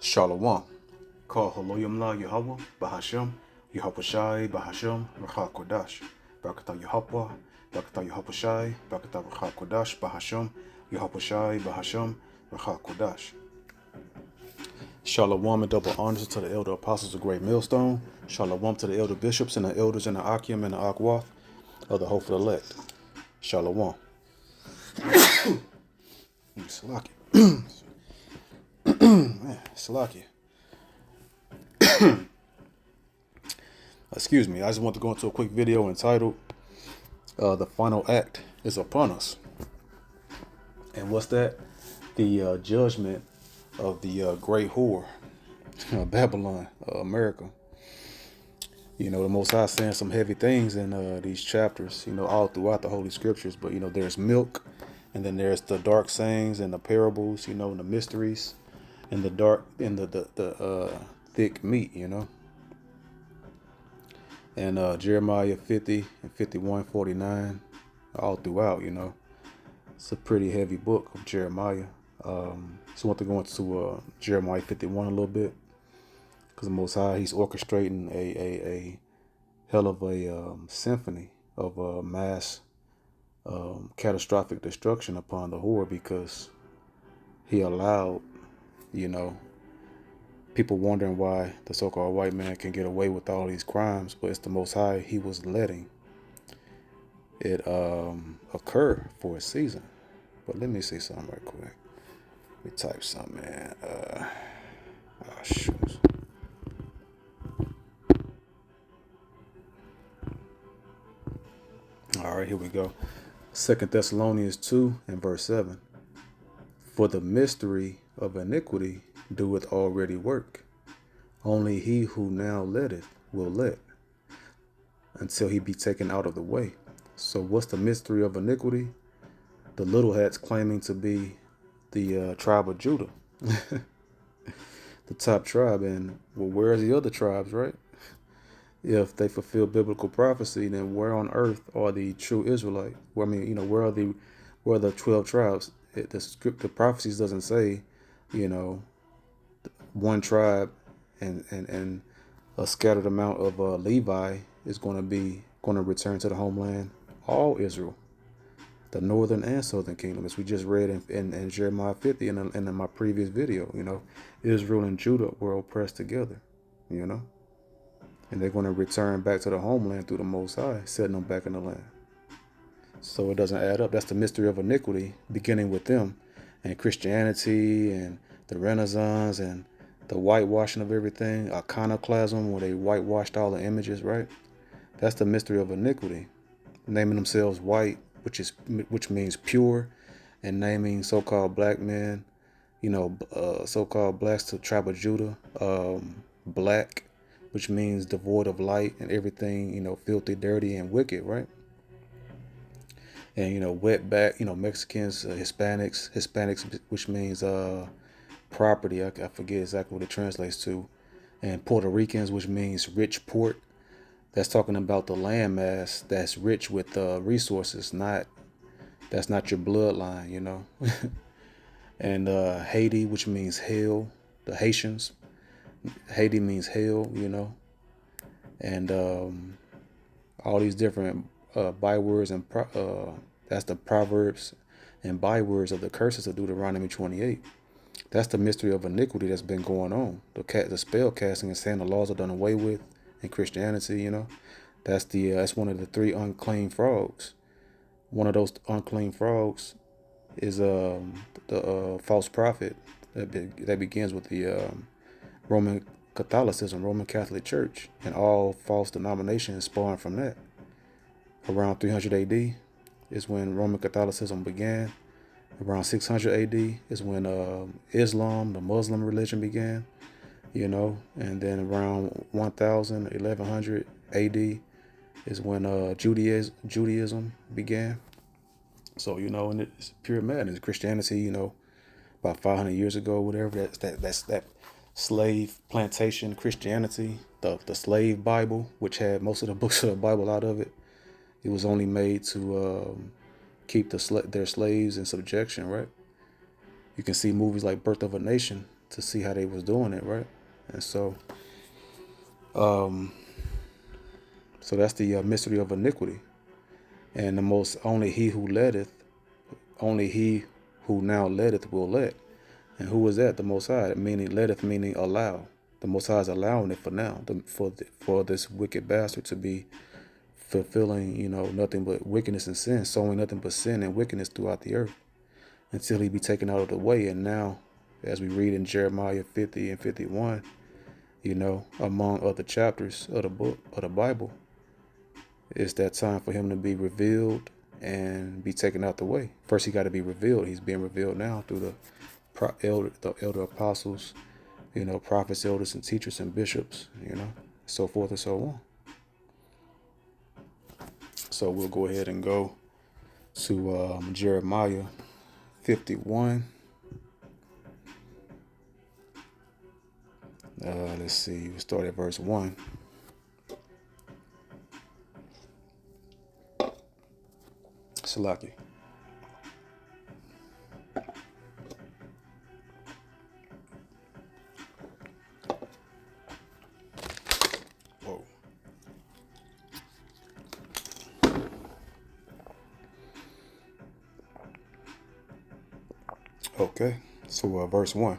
Shalom. Call Haloyam La Yahweh, Bahashem, Yahweh Shai, Bahashem, Racha Kodash, Barakatah Yahweh, Barakatah Yahweh Shai, Barakatah Racha Kodash, Bahashem, Yahweh Shai, Bahashem, Racha Kodash. Shalom and double honors to the elder apostles of Great Millstone. Shalom to the elder bishops and the elders in the Akim and the Akwath of the hopeful elect. Shalom. Salaki. Man, Salaki. Excuse me, I just want to go into a quick video entitled The Final Act is Upon Us. And what's that? The judgment of the great whore, Babylon, America. You know, the Most High saying some heavy things in these chapters, you know, all throughout the Holy Scriptures. But, you know, there's milk, and then there's the dark sayings and the parables, you know, and the mysteries, and the dark, and the thick meat, you know. And Jeremiah 50 and 51:49, all throughout, you know. It's a pretty heavy book of Jeremiah. So I want to go into Jeremiah 51 a little bit, because the Most High, he's orchestrating a hell of a symphony of mass catastrophic destruction upon the whore, because he allowed, you know, people wondering why the so-called white man can get away with all these crimes, but it's the Most High. He was letting it occur for a season. But let me see something right quick. Let me type something, man. Oh, shoot. All right, here we go. 2 Thessalonians 2 and verse 7. For the mystery of iniquity doeth already work. Only he who now letteth will let, until he be taken out of the way. So what's the mystery of iniquity? The little hats claiming to be the tribe of Judah. The top tribe. And well, where's the other tribes, right? If they fulfill biblical prophecy, then where on earth are the true Israelites? Well, I mean, you know, where are the 12 tribes? The prophecies doesn't say, you know, one tribe and a scattered amount of Levi is going to return to the homeland. All Israel, the northern and southern kingdom, as we just read in Jeremiah 50 and in my previous video, you know, Israel and Judah were oppressed together, you know. And they're going to return back to the homeland through the Most High, setting them back in the land. So it doesn't add up. That's the mystery of iniquity, beginning with them, and Christianity and the Renaissance and the whitewashing of everything, iconoclasm, where they whitewashed all the images, right? That's the mystery of iniquity, naming themselves white, which means pure, and naming so-called black men, you know, so-called blacks to the tribe of Judah, black, which means devoid of light and everything, you know, filthy, dirty, and wicked, right? And, you know, wetback, you know, Mexicans, Hispanics, which means property. I forget exactly what it translates to. And Puerto Ricans, which means rich port. That's talking about the landmass that's rich with resources. That's not your bloodline, you know. And Haiti, which means hell. The Haitians. Haiti means hell, you know. And all these different bywords and that's the proverbs and bywords of the curses of Deuteronomy 28. That's the mystery of iniquity that's been going on. The spell casting and saying the laws are done away with in Christianity, you know. That's one of the three unclean frogs. One of those unclean frogs is the false prophet that begins with the Roman Catholicism, Roman Catholic Church, and all false denominations spawned from that. Around 300 AD is when Roman Catholicism began. Around 600 AD is when Islam, the Muslim religion, began, you know. And then around 1100 AD is when Judaism began. So, you know, and it's pure madness. Christianity, you know, about 500 years ago, whatever, that's that slave plantation Christianity, the slave Bible, which had most of the books of the Bible out of it. It was only made to keep their slaves in subjection, right? You can see movies like Birth of a Nation to see how they was doing it, right? And so so that's the mystery of iniquity. And the most only he who letteth, only he who now letteth will let. And who is that? The Most High. Meaning letteth, meaning allow. The Most High is allowing it for now, for this wicked bastard to be fulfilling, nothing but wickedness and sin, sowing nothing but sin and wickedness throughout the earth, until he be taken out of the way. And now, as we read in Jeremiah 50 and 51, among other chapters of the book of the Bible, it's that time for him to be revealed and be taken out the way. First, he got to be revealed. He's being revealed now through the elder apostles, prophets, elders, and teachers and bishops, so forth and so on. So we'll go ahead and go to Jeremiah 51. Let's see. We'll start at verse 1. Salaki. Whoa. Okay, so verse 1.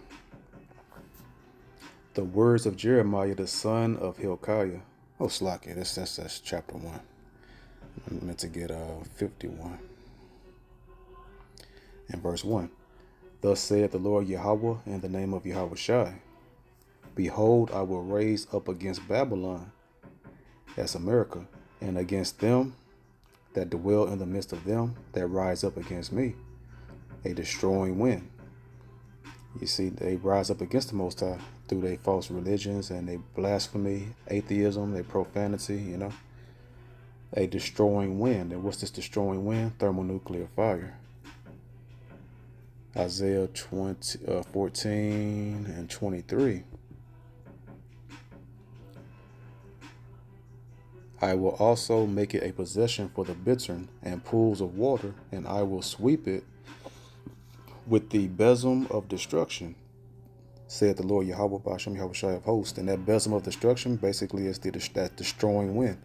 The words of Jeremiah, the son of Hilkiah. Oh, Salaki, that's chapter 1. I meant to get 51. And verse 1. Thus saith the Lord Yahweh in the name of Yahweh Shai. Behold, I will raise up against Babylon, that's America, and against them that dwell in the midst of them that rise up against me, a destroying wind. You see, they rise up against the Most High through their false religions and their blasphemy, atheism, their profanity, a destroying wind. And what's this destroying wind? Thermonuclear fire. Isaiah 14 and 23. I will also make it a possession for the bittern and pools of water, and I will sweep it with the besom of destruction, said the Lord Yahweh B'Hashem Yahweh Shai of hosts. And that besom of destruction basically is that destroying wind.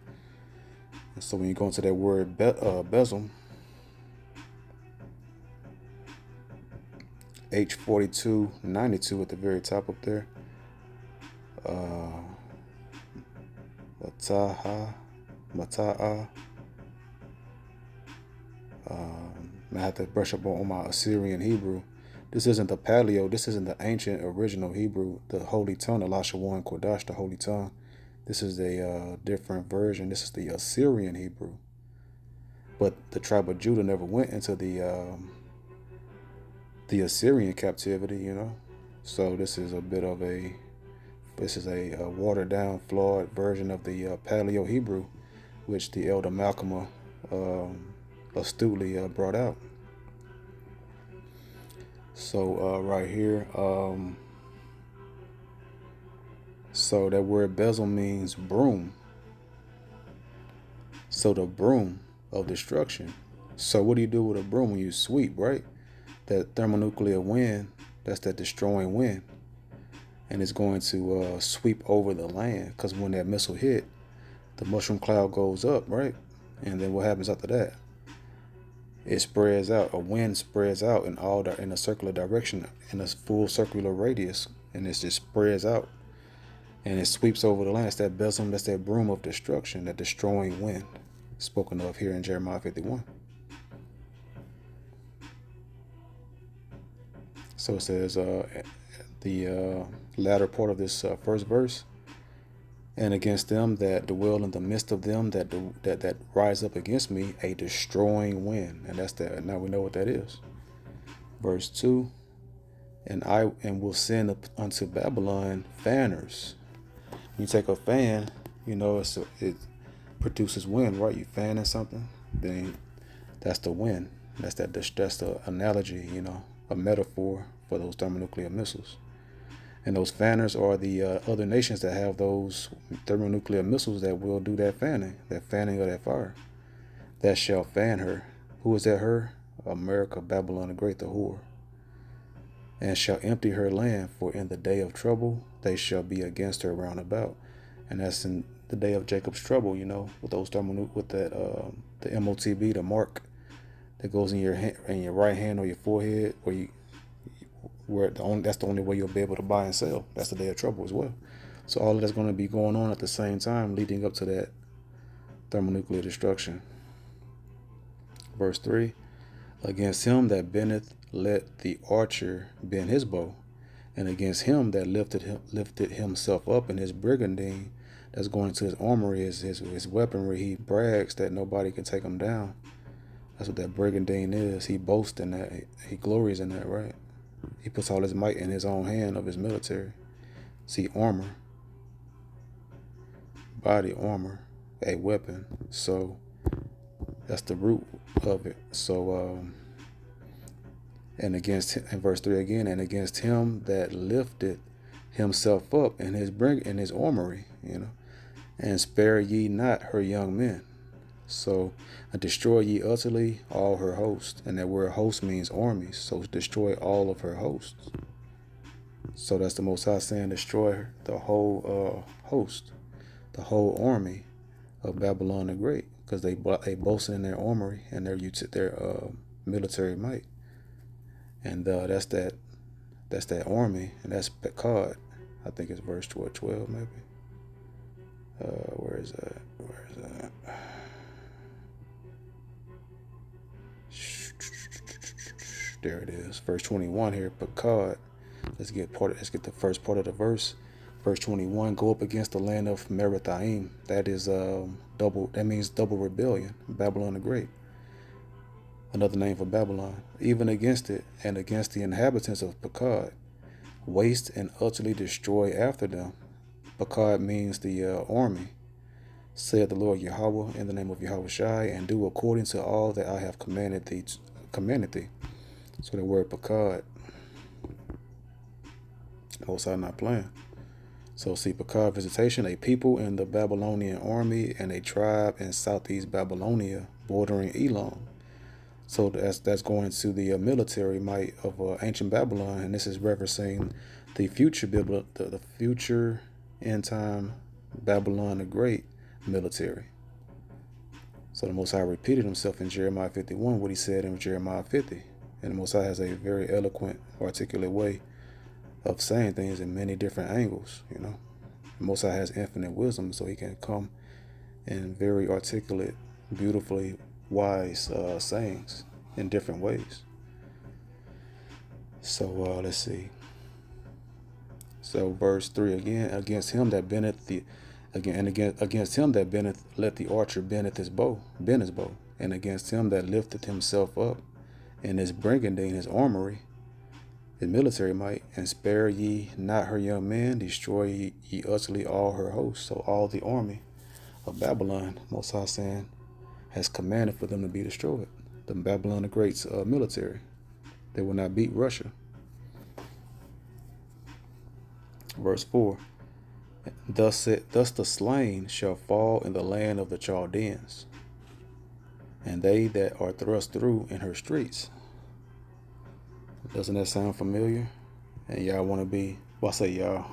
And so when you go into that word besom, H4292 at the very top up there, Mata'a. I have to brush up on my Assyrian Hebrew. This isn't the Paleo. This isn't the ancient original Hebrew, the Holy Tongue, Elashawan Kodash, the Holy Tongue. This is a different version. This is the Assyrian Hebrew. But the tribe of Judah never went into the Assyrian captivity, So this is a bit of a watered down, flawed version of the Paleo Hebrew, which the elder Malcolm astutely brought out. So right here, so that word bezel means broom. So the broom of destruction. So what do you do with a broom when you sweep, right? That thermonuclear wind, that's that destroying wind. And it's going to sweep over the land, because when that missile hit, the mushroom cloud goes up, right? And then what happens after that? It spreads out. A wind spreads out in a circular direction, in a full circular radius, and it just spreads out, and it sweeps over the land. It's that besom, that's that broom of destruction, that destroying wind, spoken of here in Jeremiah 51. So it says, the latter part of this first verse, and against them that dwell in the midst of them that rise up against me, a destroying wind. And that's that. Now we know what that is. Verse 2, and I will send unto Babylon fanners. You take a fan, it produces wind, right? You fanning something, then that's the wind. That's the analogy, a metaphor for those thermonuclear missiles. And those fanners are the other nations that have those thermonuclear missiles that will do that fanning of that fire. That shall fan her. Who is that her? America, Babylon the Great, the whore. and shall empty her land, for in the day of trouble they shall be against her round about. And that's in the day of Jacob's trouble, with those with that the MOTB, the mark that goes in your hand, in your right hand or your forehead, that's the only way you'll be able to buy and sell. That's the day of trouble as well. So all of that's going to be going on at the same time, leading up to that thermonuclear destruction. Verse 3, against him that bendeth, let the archer bend his bow, and against him that lifted himself up in his brigandine, that's going to his armory, his weaponry. He brags that nobody can take him down. That's what that brigandine is. He boasts in that. He glories in that, right? He puts all his might in his own hand of his military. See, armor, body armor, a weapon. So that's the root of it. So, and in verse 3 again, and against him that lifted himself up in his armory, and spare ye not her young men. So, destroy ye utterly all her host. And that word host means armies. So destroy all of her hosts. So that's the Most High saying destroy the whole host, the whole army of Babylon the Great, because they boasted in their armory and their military might. And that's that army, and that's Pekod. I think it's verse 12 maybe. Where is that? There it is. Verse 21 here, Pekod. Let's get the first part of the verse. Verse 21, go up against the land of Merathaim. That is that means double rebellion, Babylon the Great. Another name for Babylon. Even against it, and against the inhabitants of Pekod. Waste and utterly destroy after them. Pekod means the army. Said the Lord Yahweh, in the name of Yahweh Shai, and do according to all that I have commanded thee. So the word Pekod, Most High not playing. So see, Pekod visitation, a people in the Babylonian army and a tribe in southeast Babylonia bordering Elam. So that's going to the military might of ancient Babylon, and this is referencing the future end time Babylon the Great military. So the Most High repeated himself in Jeremiah 51, what he said in Jeremiah 50. And the Most High has a very eloquent, articulate way of saying things in many different angles, The Most High has infinite wisdom, so he can come in very articulate, beautifully wise sayings in different ways. So let's see. So verse 3 again, against him that bendeth let the archer bend his bow, and against him that lifteth himself up in his brigandine, his armory, his military might, and spare ye not her young men, destroy ye utterly all her hosts. So all the army of Babylon, Most High saying, has commanded for them to be destroyed. The Babylon the Great's military. They will not beat Russia. Verse 4. Thus the slain shall fall in the land of the Chaldeans, and they that are thrust through in her streets. Doesn't that sound familiar? And y'all want to be, well, I say y'all,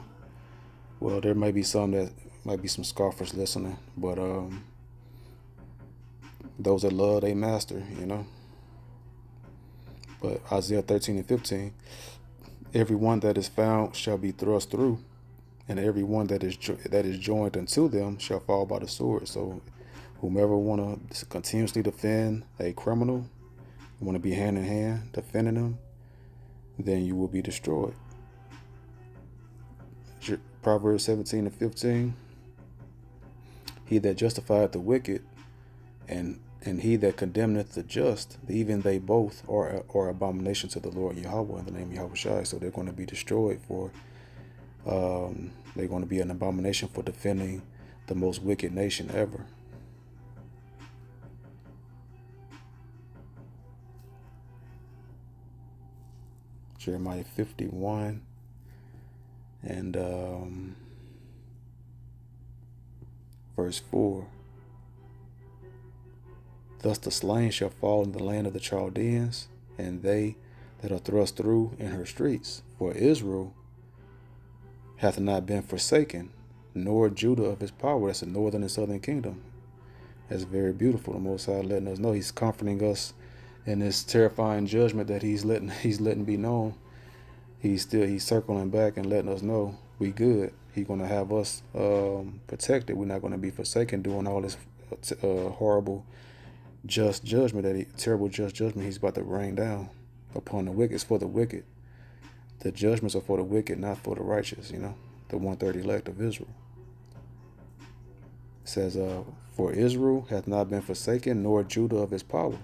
well, there might be some scoffers listening, but those that love their master, But Isaiah 13 and 15, every one that is found shall be thrust through, and every one that is joined unto them shall fall by the sword. So whomever want to continuously defend a criminal, want to be hand in hand defending them, then you will be destroyed. Proverbs 17 and 15, he that justifieth the wicked and he that condemneth the just, even they both are abomination to the Lord Yahweh in the name of Yahweh Shai. So they're going to be destroyed they're going to be an abomination for defending the most wicked nation ever. Jeremiah 51 and verse 4. Thus the slain shall fall in the land of the Chaldeans, and they that are thrust through in her streets. For Israel hath not been forsaken, nor Judah of his power. That's the northern and southern kingdom. That's very beautiful. The Most High letting us know He's comforting us in this terrifying judgment that He's letting be known. He's circling back and letting us know we good. He's gonna have us protected. We're not gonna be forsaken doing all this horrible just judgment terrible just judgment He's about to rain down upon the wicked. It's for the wicked. The judgments are for the wicked, not for the righteous. The 1/3 elect of Israel. It says, for Israel hath not been forsaken, nor Judah of his power,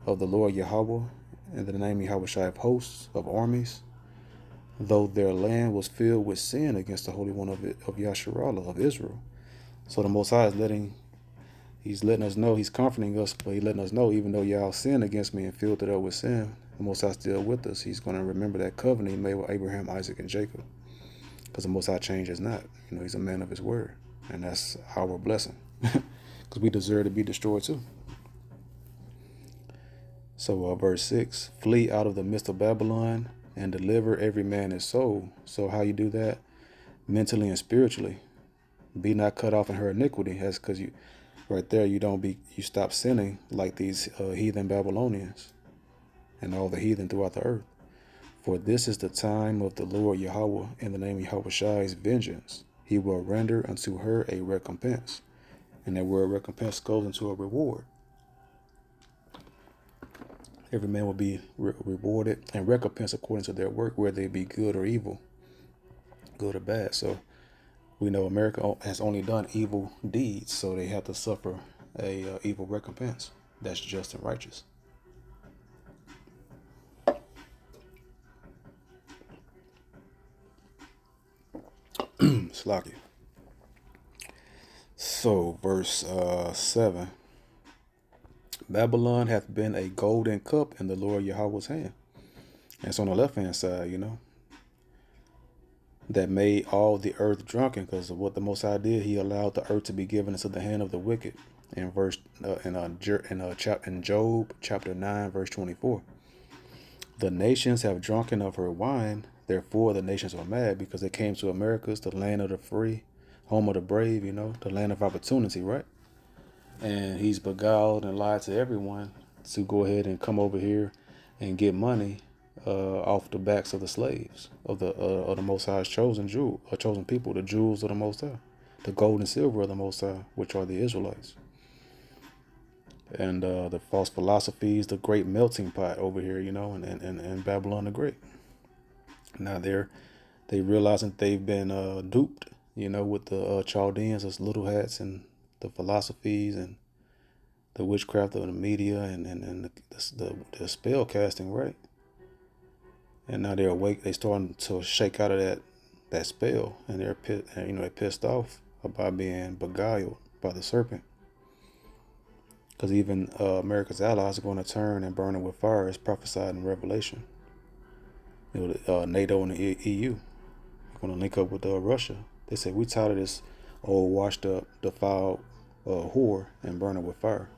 of the Lord Yahweh, in the name Yahweh of hosts, of armies, though their land was filled with sin against the Holy One of Yasharallah, of Israel. So the Most High is He's letting us know, He's comforting us, but He's letting us know, even though y'all sinned against me and filled it up with sin, the Most High still with us. He's going to remember that covenant He made with Abraham, Isaac, and Jacob. Because the Most High changes not. He's a man of His word. And that's our blessing. Because we deserve to be destroyed too. So verse 6, flee out of the midst of Babylon and deliver every man his soul. So how you do that? Mentally and spiritually. Be not cut off in her iniquity. That's because right there, you stop sinning like these heathen Babylonians and all the heathen throughout the earth. For this is the time of the Lord Yahweh, in the name of Yahweh Shai's vengeance. He will render unto her a recompense. And that word recompense goes into a reward. Every man will be rewarded and recompensed according to their work, whether it be good or evil, good or bad. So we know America has only done evil deeds, so they have to suffer a evil recompense. That's just and righteous. Slacky. So verse 7. Babylon hath been a golden cup in the Lord Yahweh's hand. And it's on the left hand side, that made all the earth drunken, because of what the Most High did. He allowed the earth to be given into the hand of the wicked. In Job chapter 9 verse 24. The nations have drunken of her wine, therefore the nations are mad, because they came to America, the land of the free, home of the brave, the land of opportunity, right? And he's beguiled and lied to everyone to go ahead and come over here and get money off the backs of the slaves of the Most High's chosen people, the jewels of the Most High, the gold and silver of the Most High, which are the Israelites. And the false philosophies, the great melting pot over here, and Babylon the Great. Now they realizing they've been duped, with the Chaldeans, as little hats, and the philosophies and the witchcraft of the media and the spell casting, right? And now they're awake. They starting to shake out of that spell, and they're pissed off about being beguiled by the serpent. Because even America's allies are going to turn and burn it with fire, as prophesied in Revelation. NATO and the EU are going to link up with Russia. They say, we tired of this old, washed up, defiled whore, and burn it with fire.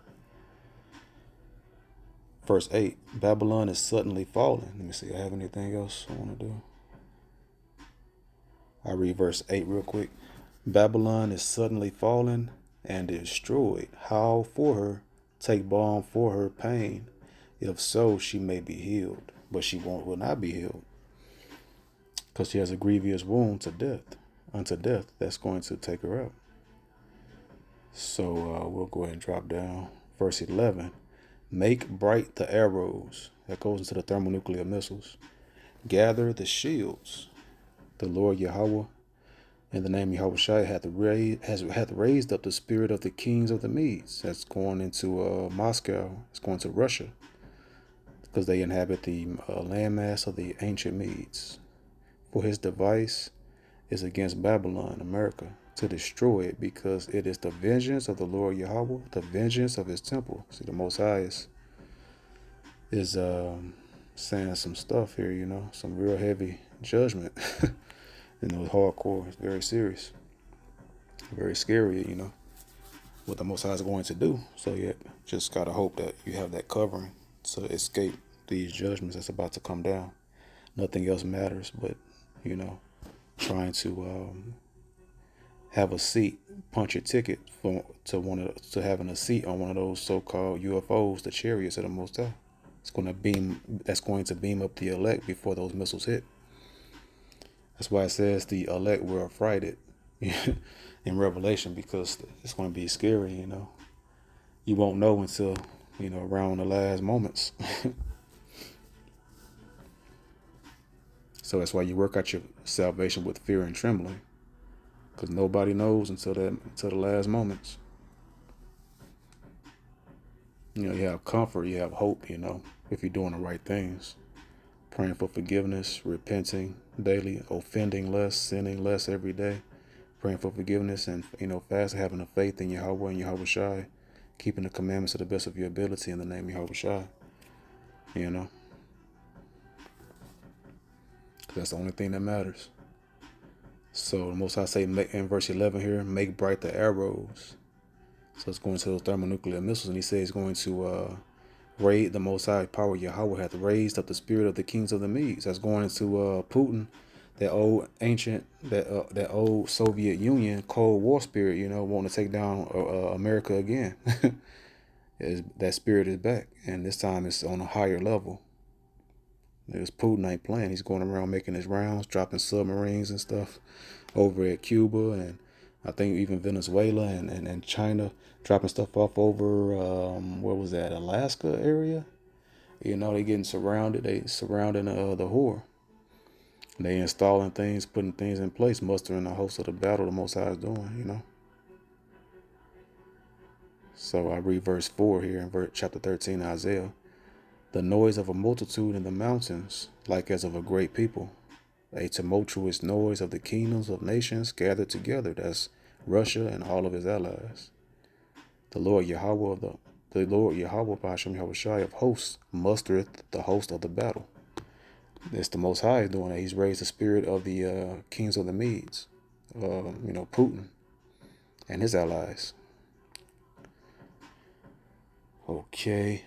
Verse 8, Babylon is suddenly falling. Let me see, I have anything else I want to do? I read verse 8 real quick. Babylon is suddenly fallen and destroyed. Howl for her, take balm for her pain. If so, she may be healed, but she will not be healed, because she has a grievous wound unto death that's going to take her out. So we'll go ahead and drop down. Verse 11. Make bright the arrows. That goes into the thermonuclear missiles. Gather the shields. The Lord Yahweh, in the name of Yahweh Shai, hath raised up the spirit of the kings of the Medes. That's going into Moscow. It's going to Russia, because they inhabit the landmass of the ancient Medes. For his device is against Babylon, America, to destroy it, because it is the vengeance of the Lord Yahweh, the vengeance of his temple. See, the Most High is saying some stuff here, some real heavy judgment. Hardcore. It's very serious, very scary, what the Most High is going to do. So yeah, just gotta hope that you have that covering to escape these judgments that's about to come down. Nothing else matters but, you know, trying to have a seat, punch your ticket to having a seat on one of those so-called UFOs, the chariots of the Most High. That's going to beam up the elect before those missiles hit. That's why it says the elect were affrighted in Revelation, because it's going to be scary. You won't know until around the last moments. So that's why you work out your salvation with fear and trembling, because nobody knows until the last moments. You have comfort, you have hope, if you're doing the right things. Praying for forgiveness, repenting daily, offending less, sinning less every day, praying for forgiveness, and fasting, having a faith in Yahweh and Yahweh Shai, keeping the commandments to the best of your ability in the name of Yahweh Shai. That's the only thing that matters. So the Most High say in verse 11 here, make bright the arrows. So it's going to those thermonuclear missiles, and he says he's going to raid the Most High power. Yahweh hath raised up the spirit of the kings of the Medes. That's going into Putin, that old Soviet Union Cold War spirit, wanting to take down America again. That spirit is back, and this time it's on a higher level. This Putin ain't playing. He's going around making his rounds, dropping submarines and stuff over at Cuba, and I think even Venezuela and China, dropping stuff off over, where was that, Alaska area? They getting surrounded. They surrounding the whore. They installing things, putting things in place, mustering the host of the battle the Most High is doing, So I read verse 4 here in chapter 13 Isaiah. The noise of a multitude in the mountains, like as of a great people. A tumultuous noise of the kingdoms of nations gathered together. That's Russia and all of his allies. The Lord Yahweh B'Hashem Yahweh Shai of hosts mustereth the host of the battle. It's the Most High doing it. He's raised the spirit of the kings of the Medes, Putin and his allies. Okay.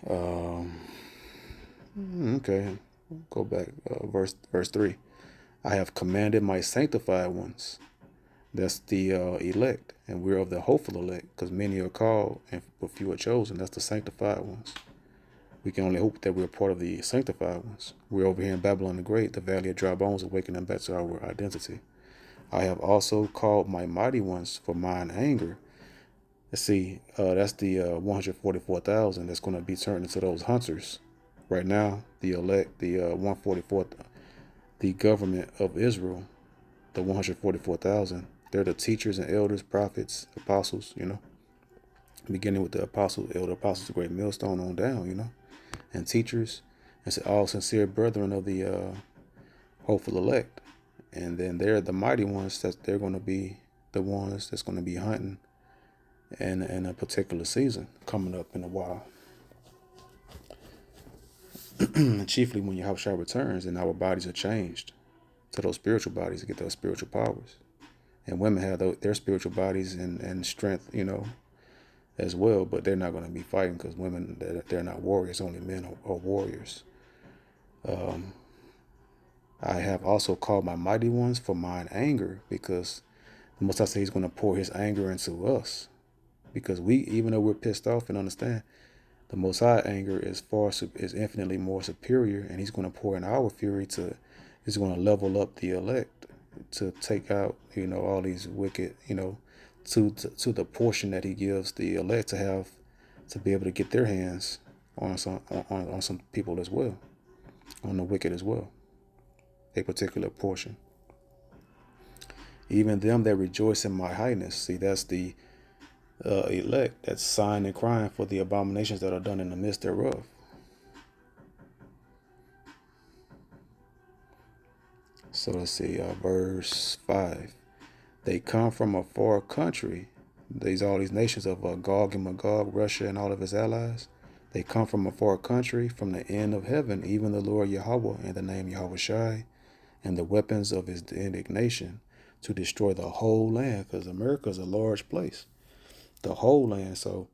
Okay. Go back. Verse 3. I have commanded my sanctified ones. That's the elect, and we're of the hopeful elect, because many are called and but few are chosen. That's the sanctified ones. We can only hope that we're part of the sanctified ones. We're over here in Babylon the Great, the valley of dry bones, awakening back to our identity. I have also called my mighty ones for mine anger. Let's see, that's the 144,000 that's going to be turned into those hunters. Right now, the elect, the 144th, the government of Israel, the 144,000, they're the teachers and elders, prophets, apostles, beginning with the elder apostles, the great millstone on down, and teachers, and all sincere brethren of the hopeful elect. And then they're the mighty ones, that they're going to be the ones that's going to be hunting in a particular season coming up in a while. Chiefly when Yahushua returns and our bodies are changed to those spiritual bodies to get those spiritual powers. And women have their spiritual bodies and strength, as well, but they're not going to be fighting, because women, they're not warriors. Only men are warriors. I have also called my mighty ones for mine anger, because the Most High says he's going to pour his anger into us, because even though we're pissed off and understand, the Most High anger is infinitely more superior, and he's going to pour in our fury he's going to level up the elect to take out, all these wicked, to the portion that he gives the elect to be able to get their hands on some people as well, on the wicked as well, a particular portion. Even them that rejoice in my highness. See, that's the elect that's sighing and crying for the abominations that are done in the midst thereof. So let's see, verse 5. They come from a far country. All these nations of Gog and Magog, Russia and all of his allies. They come from a far country, from the end of heaven, even the Lord Yahweh, in the name Yahweh Shai, and the weapons of his indignation, to destroy the whole land, because America is a large place. The whole land. So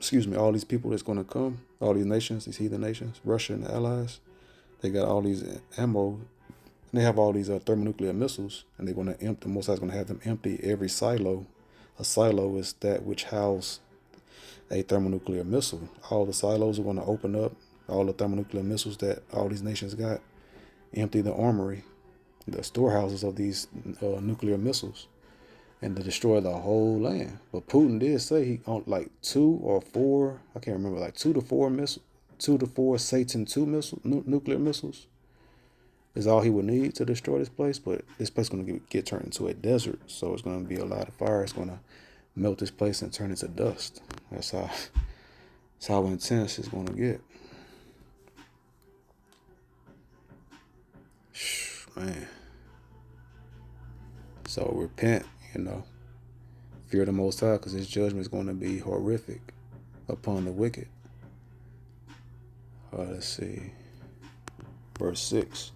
excuse me, all these people that's going to come, all these nations, these heathen nations, Russia and the allies, they got all these ammo, and they have all these thermonuclear missiles, and they're going to empty. The Most High is going to have them empty every silo. A silo is that which houses a thermonuclear missile. All the silos are going to open up. All the thermonuclear missiles that all these nations got, empty the armory, the storehouses of these nuclear missiles, and to destroy the whole land. But Putin did say he on like 2 or 4, I can't remember, like 2 to 4 missiles, 2 to 4 Satan II nuclear missiles is all he would need to destroy this place. But this place is going to get turned into a desert, so it's going to be a lot of fire. It's going to melt this place and turn into dust. That's how intense it's going to get. Man. So repent, fear the Most High, because his judgment is going to be horrific upon the wicked. Let's see. Verse 6.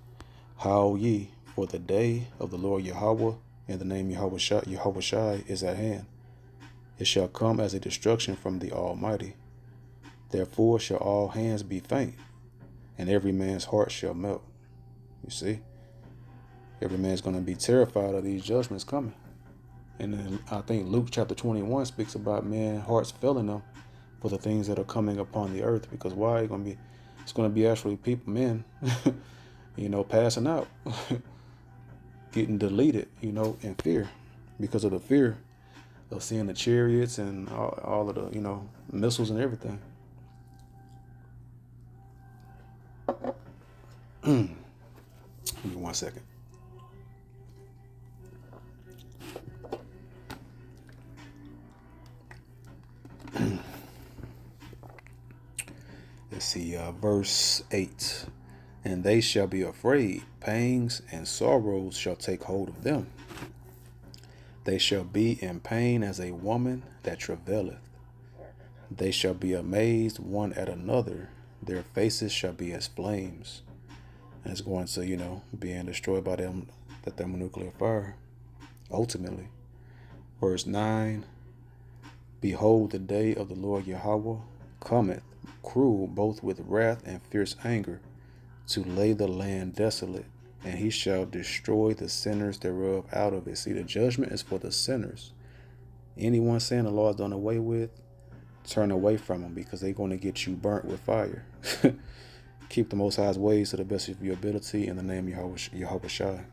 Howl ye, for the day of the Lord Yahweh, and the name Yahweh Shai is at hand. It shall come as a destruction from the Almighty. Therefore shall all hands be faint, and every man's heart shall melt. You see? Every man's going to be terrified of these judgments coming. And then I think Luke chapter 21 speaks about men's hearts failing them for the things that are coming upon the earth. Because why? It's going to be actually people, men, passing out, getting deleted, in fear, because of the fear of seeing the chariots and all of the, missiles and everything. Give me 1 second. Let's see, verse 8. And they shall be afraid, pangs and sorrows shall take hold of them. They shall be in pain as a woman that travaileth. They shall be amazed one at another. Their faces shall be as flames. And it's going to, being destroyed by them, the thermonuclear fire, ultimately. Verse 9. Behold, the day of the Lord Yahweh cometh, cruel both with wrath and fierce anger, to lay the land desolate, and he shall destroy the sinners thereof out of it. See, the judgment is for the sinners. Anyone saying the law is done away with, turn away from them, because they're going to get you burnt with fire. Keep the Most High's ways to the best of your ability in the name of Yahweh Shai.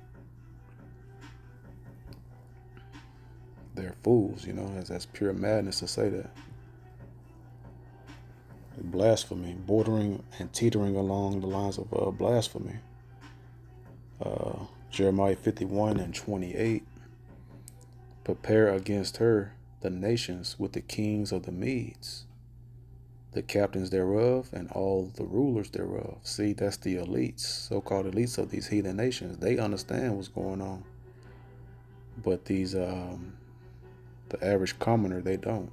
They're fools, that's pure madness to say that. Blasphemy, bordering and teetering along the lines of blasphemy. Jeremiah 51:28. Prepare against her the nations with the kings of the Medes, the captains thereof, and all the rulers thereof. See, that's the elites, so-called elites of these heathen nations. They understand what's going on. But these, the average commoner, they don't.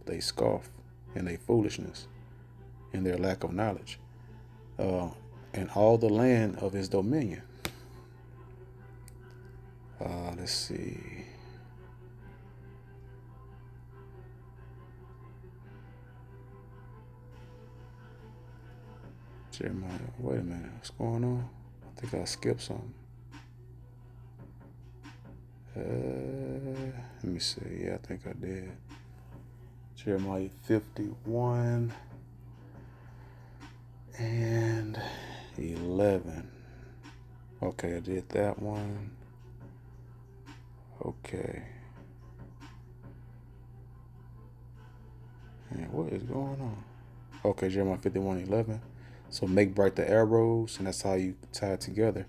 They scoff in their foolishness and their lack of knowledge. And all the land of his dominion. Let's see. Jeremiah, wait a minute, what's going on? I think I skipped something. Let me see. Yeah, I think I did. Jeremiah 51 and 11. Okay, I did that one. Okay. Man, what is going on? Okay, Jeremiah 51:11. So make bright the arrows, and that's how you tie it together.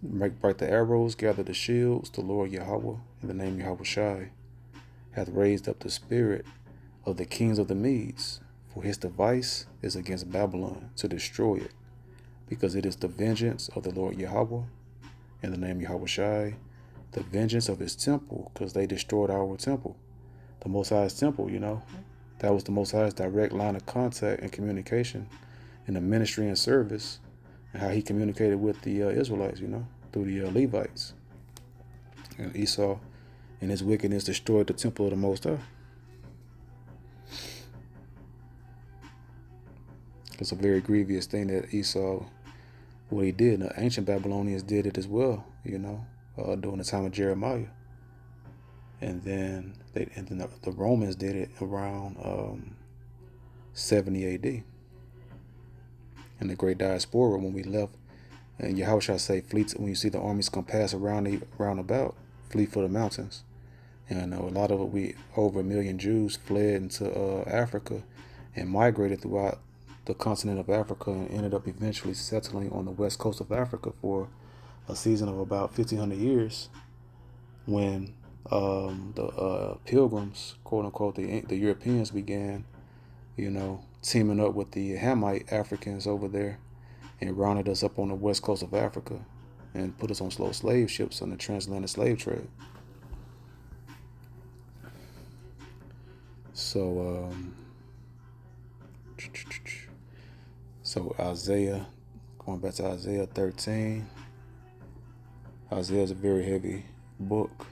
Make bright the arrows, gather the shields. The Lord Yahweh, in the name Yahweh Shai, hath raised up the spirit of the kings of the Medes, for his device is against Babylon, to destroy it, because it is the vengeance of the Lord Yahweh, in the name Yahweh Shai, the vengeance of his temple, because they destroyed our temple, the Most High's temple, That was the Most High's direct line of contact and communication in the ministry and service, and how he communicated with the Israelites, through the Levites. And Esau, in his wickedness, destroyed the temple of the Most High. It's a very grievous thing that Esau, what he did. The ancient Babylonians did it as well, during the time of Jeremiah. And then the Romans did it around 70 AD. And the Great Diaspora, when we left, and Yahushua say, fleets, when you see the armies come pass around about, flee for the mountains. And a lot of over 1 million Jews fled into Africa and migrated throughout the continent of Africa and ended up eventually settling on the west coast of Africa for a season of about 1,500 years, when the pilgrims, quote unquote, the Europeans began, teaming up with the Hamite Africans over there and rounded us up on the west coast of Africa and put us on slow slave ships on the transatlantic slave trade. So, Isaiah, going back to Isaiah 13. Isaiah is a very heavy book,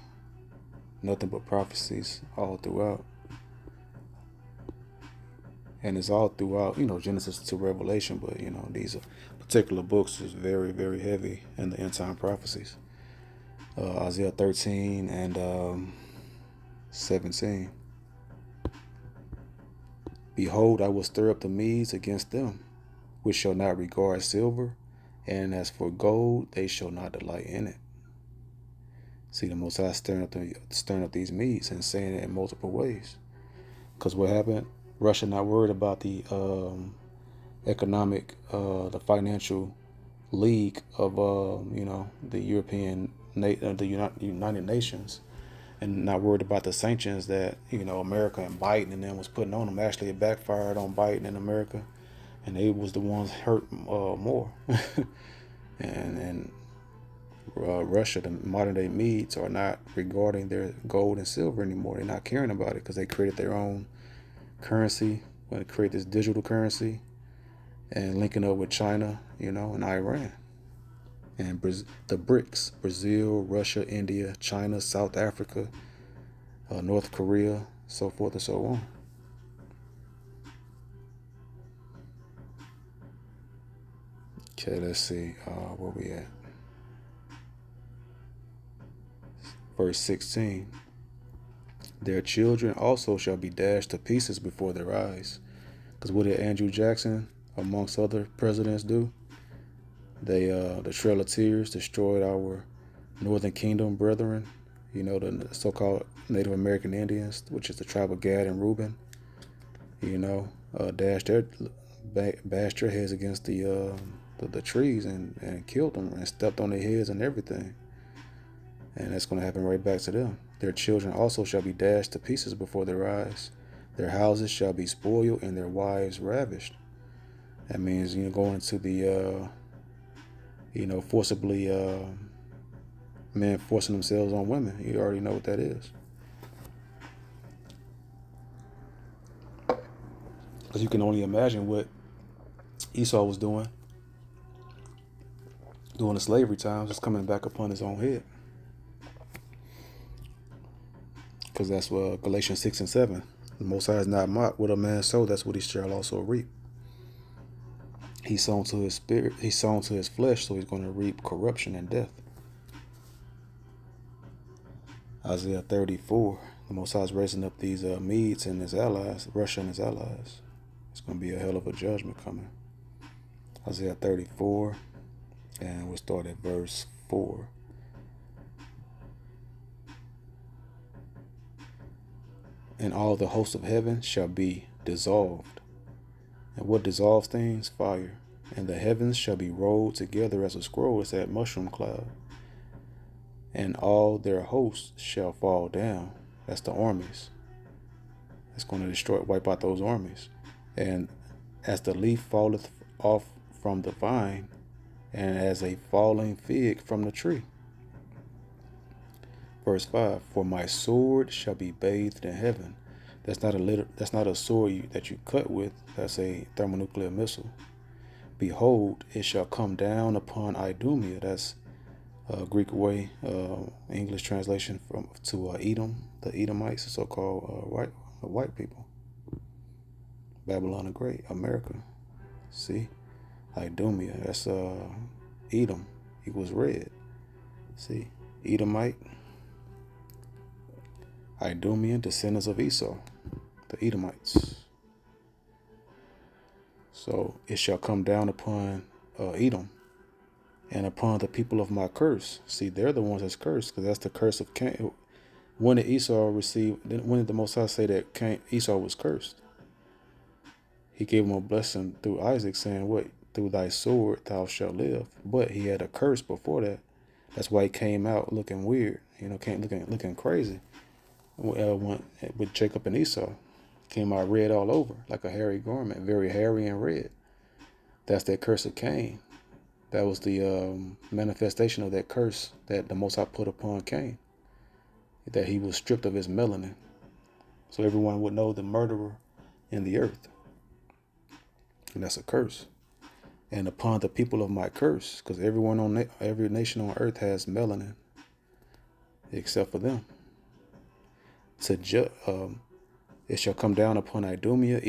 nothing but prophecies all throughout. And it's all throughout, Genesis to Revelation, but, these particular books is very, very heavy in the end time prophecies. Isaiah 13 and 17. Behold, I will stir up the Medes against them, which shall not regard silver, and as for gold, they shall not delight in it. See, the Most High stirring up these Medes and saying it in multiple ways. Because what happened? Russia not worried about the economic, the financial league of, the European, the United Nations, and not worried about the sanctions that, America and Biden and them was putting on them. Actually, it backfired on Biden and America, and they was the ones hurt more. and Russia, the modern day Medes, are not regarding their gold and silver anymore. They're not caring about it because they created their own currency, when they create this digital currency and linking up with China, and Iran. And the BRICS, Brazil, Russia, India, China, South Africa, North Korea, so forth and so on. Okay, let's see where we at. Verse 16. Their children also shall be dashed to pieces before their eyes. Because what did Andrew Jackson, amongst other presidents, do? They, the Trail of Tears, destroyed our Northern Kingdom brethren, the so-called Native American Indians, which is the tribe of Gad and Reuben, bashed their heads against the trees and killed them and stepped on their heads and everything. And that's going to happen right back to them. Their children also shall be dashed to pieces before their eyes. Their houses shall be spoiled and their wives ravished. That means, going into the, forcibly, men forcing themselves on women. You already know what that is. Because you can only imagine what Esau was doing during the slavery times. It's coming back upon his own head. Because that's what Galatians 6 and 7. The Most High is not mocked. What a man sow, that's what he shall also reap. He's sown to his spirit. He's sown to his flesh, so he's going to reap corruption and death. Isaiah 34. The Most High is raising up these Medes and his allies, Russia and his allies. It's going to be a hell of a judgment coming. Isaiah 34, and we'll start at verse 4. And all the hosts of heaven shall be dissolved. And what dissolves things? Fire. And the heavens shall be rolled together as a scroll. It's that mushroom cloud. And all their hosts shall fall down. That's the armies. It's going to wipe out those armies. And as the leaf falleth off from the vine, and as a falling fig from the tree. Verse 5, for my sword shall be bathed in heaven. That's not a sword that you cut with. That's a thermonuclear missile. Behold, it shall come down upon Idumea. That's Greek way, English translation to Edom, the Edomites, the so-called white people. Babylon the Great, America. See, Idumea. That's Edom equals red. See, Edomite, Idumean, descendants of Esau, the Edomites. So it shall come down upon Edom and upon the people of my curse. See, they're the ones that's cursed, because that's the curse of Cain. When did Esau receive? When did the Most High say that Esau was cursed? He gave him a blessing through Isaac, saying, "What? Through thy sword thou shalt live." But he had a curse before that. That's why he came out looking weird. Came looking crazy. With Jacob and Esau, came out red all over, like a hairy garment, very hairy and red. That's that curse of Cain. That was the manifestation of that curse that the Most High put upon Cain, that he was stripped of his melanin, so everyone would know the murderer in the earth. And that's a curse. And upon the people of my curse, because every nation on earth has melanin, except for them. It shall come down upon Idumea,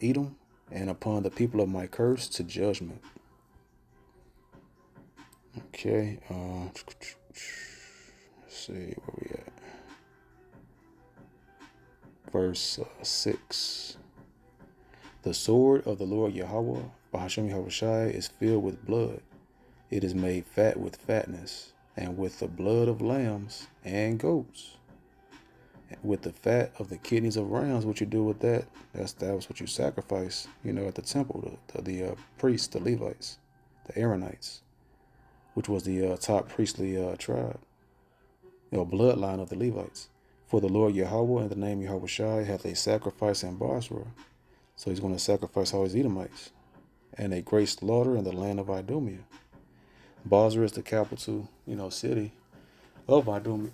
Edom, and upon the people of my curse to judgment. Okay, let's see where we at. Verse 6. The sword of the Lord Yahweh, Bahashem Yahushai, is filled with blood. It is made fat with fatness, and with the blood of lambs and goats. With the fat of the kidneys of rams, what you do with that, that was what you sacrifice, at the temple, the priests, the Levites, the Aaronites, which was the top priestly tribe, bloodline of the Levites. For the Lord Yahweh in the name Yahushai hath a sacrifice in Basra. So he's going to sacrifice all his Edomites, and a great slaughter in the land of Idumea. Basra is the capital, city of Edom,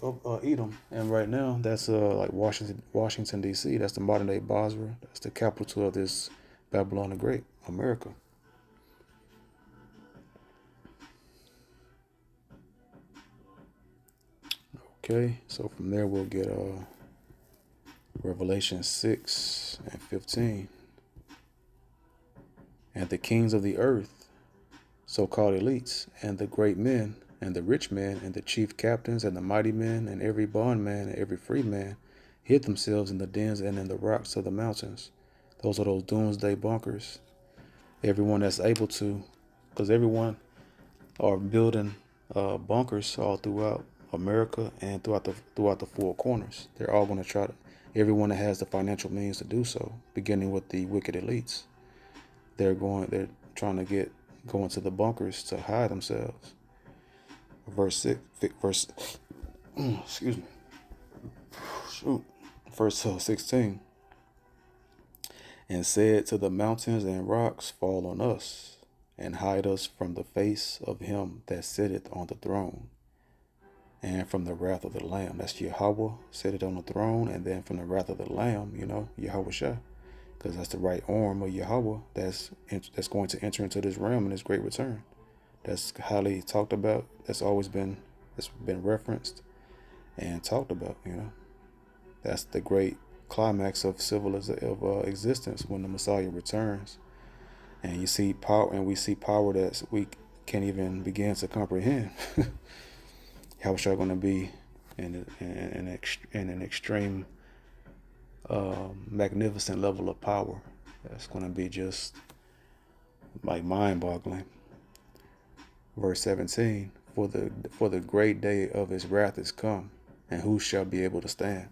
and right now that's like Washington D.C. That's the modern day Basra. That's the capital of this Babylon the Great, America. Okay, so from there we'll get Revelation 6 and 15. And the kings of the earth, so-called elites, and the great men, and the rich men, and the chief captains, and the mighty men, and every bondman, and every free man, hid themselves in the dens and in the rocks of the mountains. Those are those doomsday bunkers. Everyone that's able to, because everyone are building bunkers all throughout America and throughout the four corners. They're all going to try to, everyone that has the financial means to do so, beginning with the wicked elites. They're trying to go into the bunkers to hide themselves. Verse 16. And said to the mountains and rocks, fall on us, and hide us from the face of him that sitteth on the throne, and from the wrath of the Lamb. That's Yahweh sitteth on the throne, and then from the wrath of the Lamb, Yahushua, because that's the right arm of Yahweh that's going to enter into this realm in his great return. That's highly talked about. That's been referenced and talked about. That's the great climax of existence when the Messiah returns, and we see power that we can't even begin to comprehend. How is going to be in an extreme, magnificent level of power? That's going to be just like mind-boggling. Verse 17: For the great day of his wrath is come, and who shall be able to stand?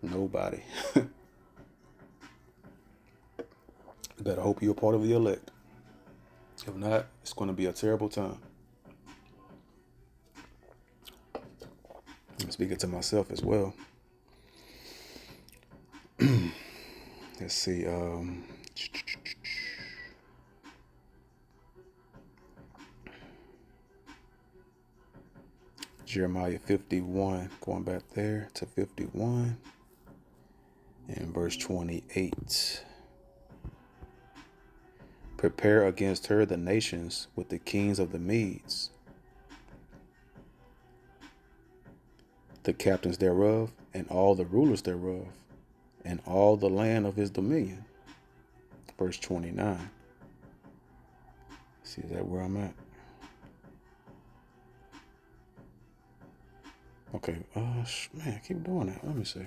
Nobody. You better hope you're a part of the elect. If not, it's going to be a terrible time. I'm speaking to myself as well. Let's see. Jeremiah 51, going back there to 51, and verse 28. Prepare against her the nations with the kings of the Medes, the captains thereof, and all the rulers thereof, and all the land of his dominion. Verse 29. See, is that where I'm at? Okay. Man, I keep doing that. Let me see.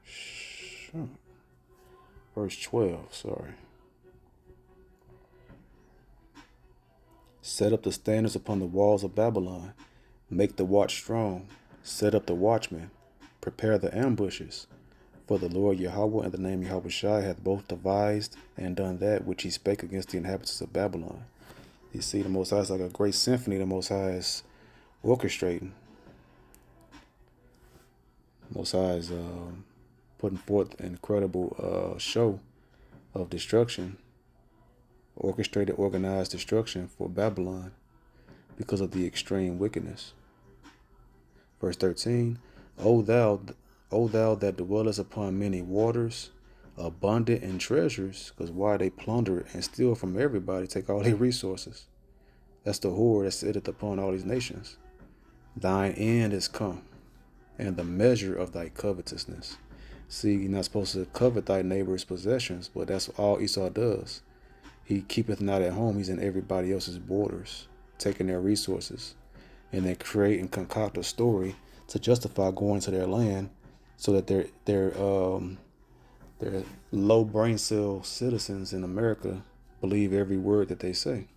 Sure. Verse 12. Sorry. Set up the standards upon the walls of Babylon. Make the watch strong. Set up the watchmen. Prepare the ambushes. For the Lord Yahweh and the name Yahweh Shai hath both devised and done that which he spake against the inhabitants of Babylon. You see, the Most High is like a great symphony the Most High is orchestrating. Most High is putting forth an incredible show of destruction, orchestrated, organized destruction for Babylon because of the extreme wickedness. Verse 13, O thou that dwellest upon many waters, abundant in treasures, because why they plunder and steal from everybody, take all their resources. That's the whore that sitteth upon all these nations. Thine end is come, and the measure of thy covetousness. See, you're not supposed to covet thy neighbor's possessions, but that's all Esau does. He keepeth not at home, he's in everybody else's borders, taking their resources, and then create and concoct a story to justify going to their land so that their low brain cell citizens in America believe every word that they say.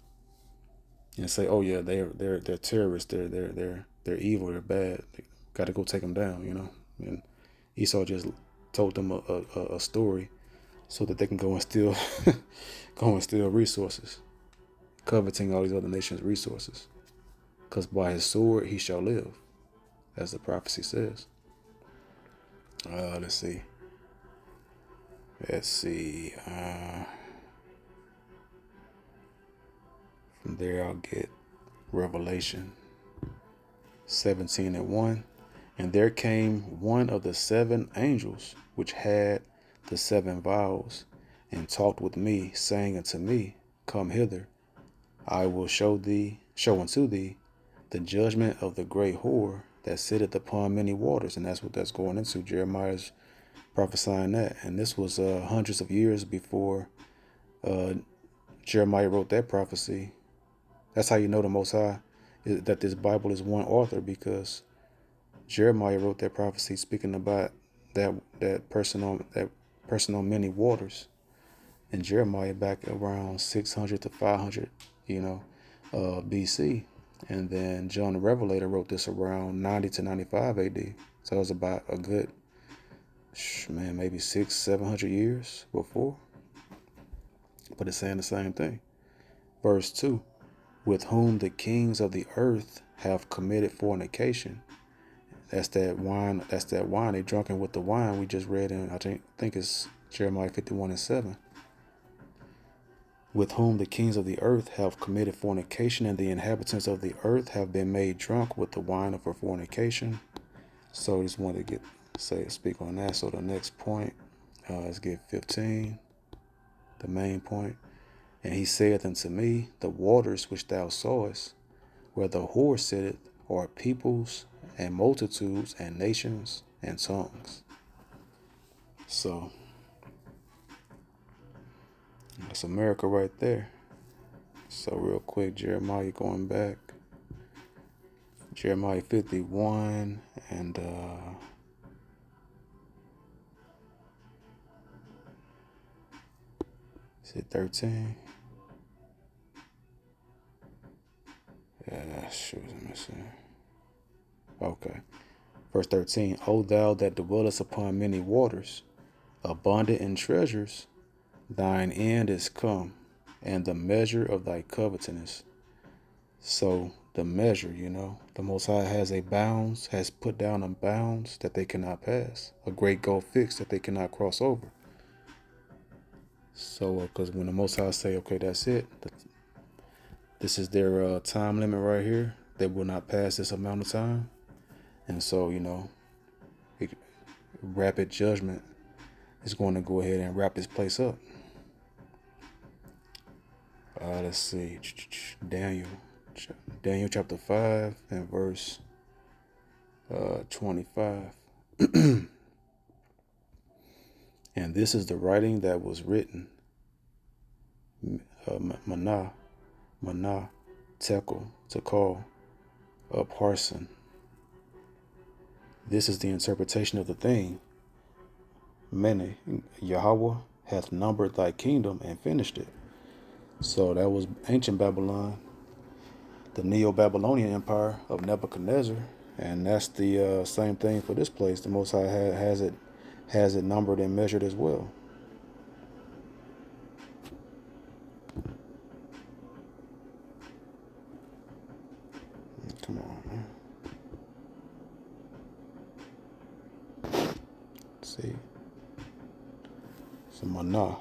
And say, oh yeah, they're terrorists, they're evil, they're bad. They got to go take them down, you know. And Esau just told them a story so that they can go and steal, go and steal resources, coveting all these other nations' resources. Because by his sword he shall live, as the prophecy says. Let's see. From there I'll get Revelation 17:1. And there came one of the 7 angels which had the 7 vials, and talked with me, saying unto me, Come hither, I will show unto thee the judgment of the great whore that sitteth upon many waters. And that's what that's going into. Jeremiah's prophesying that. And this was hundreds of years before Jeremiah wrote that prophecy. That's how you know the Most High, that this Bible is one author, because Jeremiah wrote that prophecy speaking about that person on many waters. And Jeremiah back around 600 to 500, BC. And then John the Revelator wrote this around 90 to 95 AD. So it was about a good, maybe 600-700 years before. But it's saying the same thing. Verse 2, with whom the kings of the earth have committed fornication. That's that wine. They drunken with the wine we just read in, I think it's Jeremiah 51:7. With whom the kings of the earth have committed fornication, and the inhabitants of the earth have been made drunk with the wine of her fornication. So I just wanted to speak on that. So the next point, let's get 15, the main point. And he saith unto me, the waters which thou sawest, where the whore sitteth, are peoples and multitudes and nations and tongues. So that's America right there. So real quick, Jeremiah, going back, Jeremiah 51 and is it 13? Yeah, sure was missing. Okay. Verse 13, O thou that dwellest upon many waters, abundant in treasures, thine end is come, and the measure of thy covetousness. So the measure, the Most High has put down a bounds that they cannot pass, a great gulf fixed that they cannot cross over. So, because when the Most High say, okay, that's it, this is their time limit right here, they will not pass this amount of time. And so, rapid judgment is going to go ahead and wrap this place up. Let's see. Daniel chapter 5 and verse 25. And this is the writing that was written. Mana, Tekel, Tekal, Parson. This is the interpretation of the thing. Mene, Yahweh hath numbered thy kingdom and finished it. So that was ancient Babylon, the Neo-Babylonian Empire of Nebuchadnezzar, and that's the same thing for this place. The Most High has it numbered and measured as well. Come on, man. Let's see. So mana.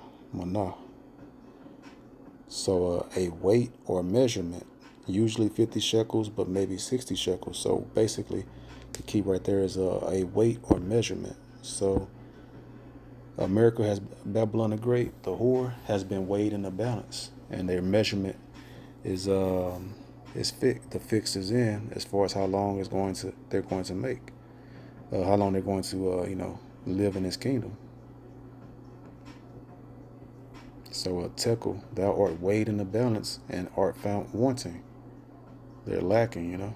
So a weight or measurement, usually 50 shekels, but maybe 60 shekels. So basically, the key right there is a weight or measurement. So America has Babylon the Great, the whore, has been weighed in the balance, and their measurement is fixed. The fix is in as far as how long they're going to make, how long they're going to live in this kingdom. So Tekel, thou art weighed in the balance and art found wanting. They're lacking,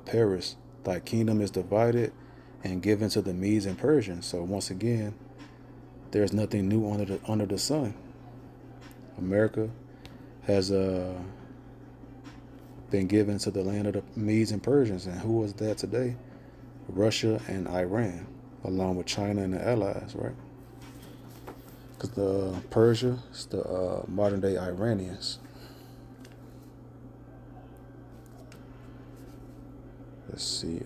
Paris, thy kingdom is divided and given to the Medes and Persians. So once again, there's nothing new under the sun. America has been given to the land of the Medes and Persians, and who was that today? Russia and Iran, along with China and the allies, right? Because the Persia is the modern day Iranians. Let's see,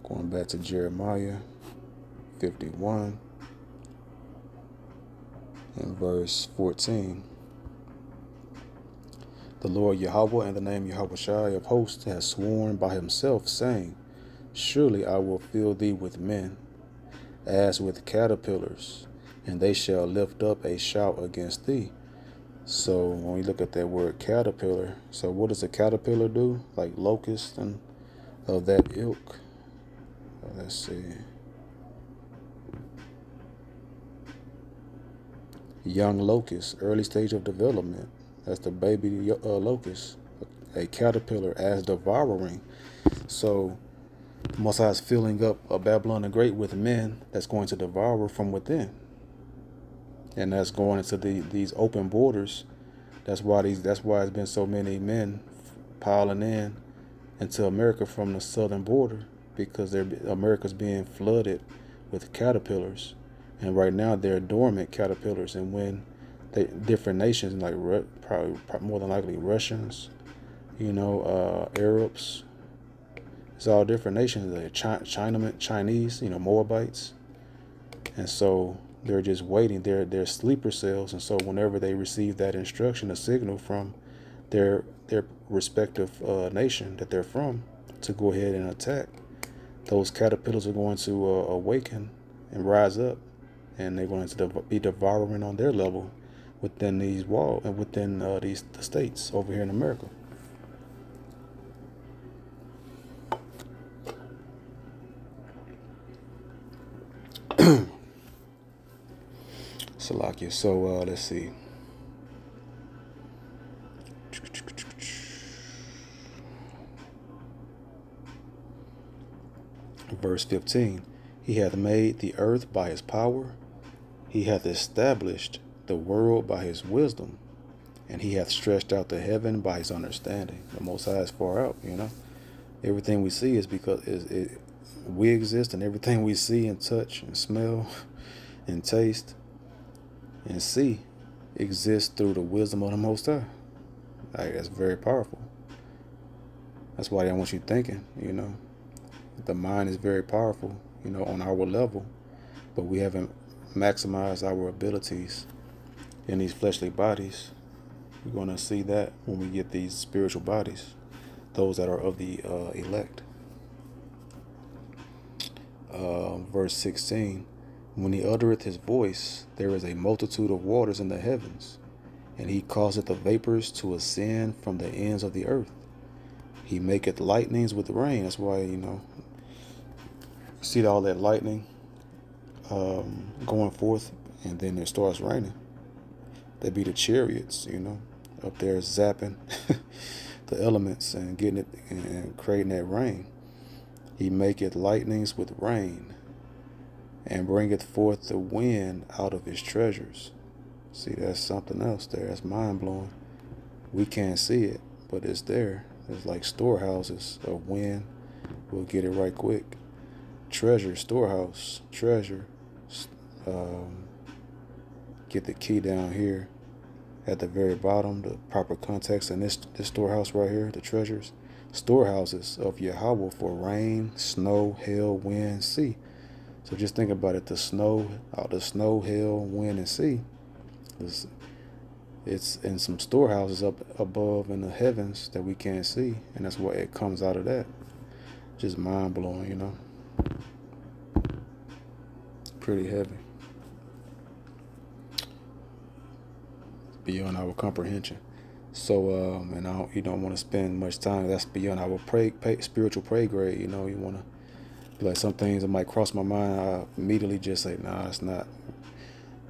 going back to Jeremiah 51 and verse 14. The Lord Yahweh and the name Yahushai of hosts has sworn by himself, saying, surely I will fill thee with men, as with caterpillars, and they shall lift up a shout against thee. So when we look at that word caterpillar, so what does a caterpillar do? Like locust and of that ilk. Let's see. Young locust, early stage of development. That's the baby locust. A caterpillar as devouring. So Most High is filling up Babylon the Great with men that's going to devour from within, and that's going into these open borders. That's why it's been so many men piling in into America from the southern border, because America's being flooded with caterpillars, and right now they're dormant caterpillars. And when different nations like probably more than likely Russians, Arabs. It's all different nations, like Chinamen, Chinese, Moabites. And so they're just waiting. They're sleeper cells. And so whenever they receive that instruction, a signal from their respective nation that they're from to go ahead and attack, those caterpillars are going to awaken and rise up, and they're going to be devouring on their level within these walls and within the states over here in America. Salakia. So let's see. Verse 15. He hath made the earth by his power. He hath established the world by his wisdom. And he hath stretched out the heaven by his understanding. The Most High is far out, Everything we see is because we exist, and everything we see and touch and smell and taste and see exists through the wisdom of the Most High. That's very powerful. That's why I want you thinking, The mind is very powerful, on our level, but we haven't maximized our abilities in these fleshly bodies. We're going to see that when we get these spiritual bodies, those that are of the elect. Verse 16. When he uttereth his voice, there is a multitude of waters in the heavens, and he causeth the vapors to ascend from the ends of the earth. He maketh lightnings with rain. That's why, see all that lightning going forth and then it starts raining. They be the chariots, up there zapping the elements and getting it and creating that rain. He maketh lightnings with rain, and bringeth forth the wind out of his treasures. See, that's something else there. That's mind blowing. We can't see it, but it's there. It's like storehouses of wind. We'll get it right quick. Treasure, storehouse, treasure. Get the key down here at the very bottom, the proper context in this storehouse right here, the treasures. Storehouses of Yahweh for rain, snow, hail, wind, sea. So just think about it. The snow, hail, wind, and sea. It's in some storehouses up above in the heavens that we can't see, and that's why it comes out of that. Just mind blowing, Pretty heavy. Beyond our comprehension. So, and you don't want to spend much time. That's beyond our spiritual pay grade. You want to be like, some things that might cross my mind. I immediately just say, nah, it's not.